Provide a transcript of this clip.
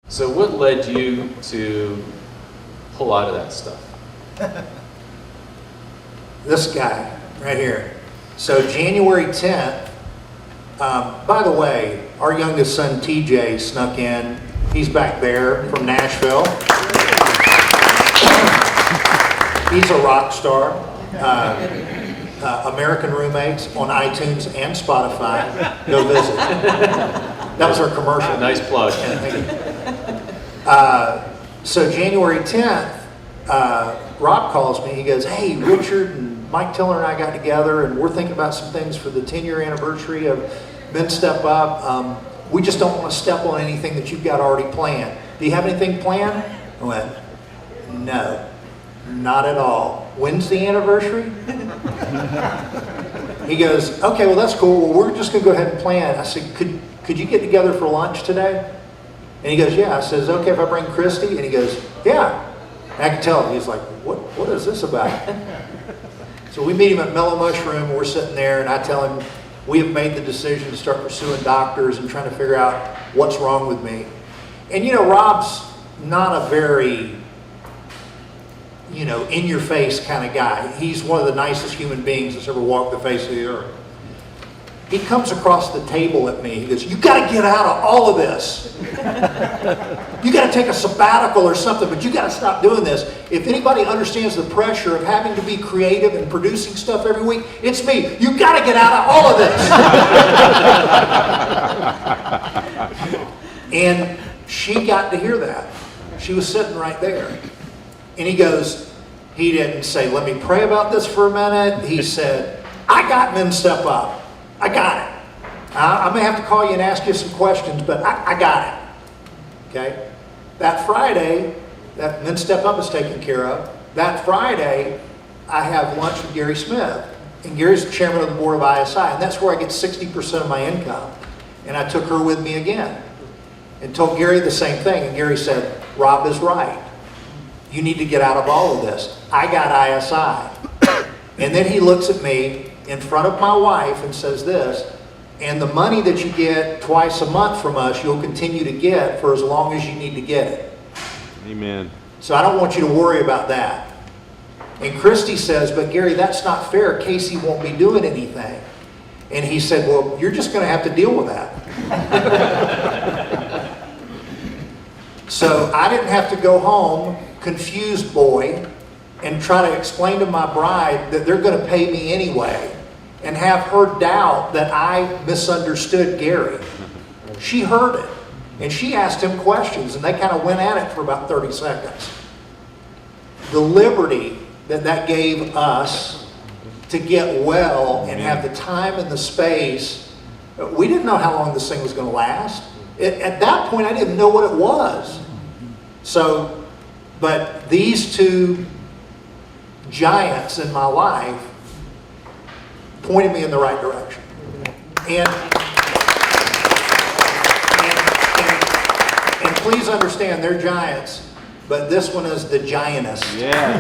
So what led you to pull out of that stuff? This guy right here. So January 10th, by the way, our youngest son TJ snuck in. He's back there from Nashville. He's a rock star. American Roommates on iTunes and Spotify. Go visit. That was our commercial. Nice plug. So January 10th, Rob calls me. He goes, "Hey, Richard and Mike Tiller and I got together, and we're thinking about some things for the 10-year anniversary of Men Step Up. We just don't want to step on anything that you've got already planned. Do you have anything planned?" I went, "No, not at all. When's the anniversary?" He goes, "Okay, well that's cool. Well, we're just going to go ahead and plan." I said, "Could you get together for lunch today?" And he goes, "Yeah." I says, "Okay, if I bring Christy?" And he goes, "Yeah." And I can tell he's like, what is this about? So we meet him at Mellow Mushroom. We're sitting there, and I tell him we have made the decision to start pursuing doctors and trying to figure out what's wrong with me. And you know, Rob's not a very, in-your-face kind of guy. He's one of the nicest human beings that's ever walked the face of the earth. He comes across the table at me. He goes, "You got to get out of all of this. You got to take a sabbatical or something, but you got to stop doing this. If anybody understands the pressure of having to be creative and producing stuff every week, it's me. You got to get out of all of this." And she got to hear that. She was sitting right there. And he didn't say, "Let me pray about this for a minute." He said, "I got Men Step Up. I got it. I may have to call you and ask you some questions, but I got it." Okay? That Friday, that Men Step Up is taken care of. That Friday, I have lunch with Gary Smith. And Gary's the chairman of the board of ISI, and that's where I get 60% of my income. And I took her with me again and told Gary the same thing. And Gary said, "Rob is right. You need to get out of all of this. I got ISI." And then he looks at me in front of my wife and says this, "And the money that you get twice a month from us, you'll continue to get for as long as you need to get it." Amen. "So I don't want you to worry about that." And Christy says, "But Gary, that's not fair. Casey won't be doing anything." And he said, "Well, you're just going to have to deal with that." So I didn't have to go home, confused boy, and try to explain to my bride that they're going to pay me anyway, and have her doubt that I misunderstood Gary. She heard it, and she asked him questions, and they kind of went at it for about 30 seconds. The liberty that gave us to get well and have the time and the space. We didn't know how long this thing was going to last. At that point, I didn't know what it was. So, but these two giants in my life pointed me in the right direction. And please understand, they're giants, but this one is the giantest. Yeah.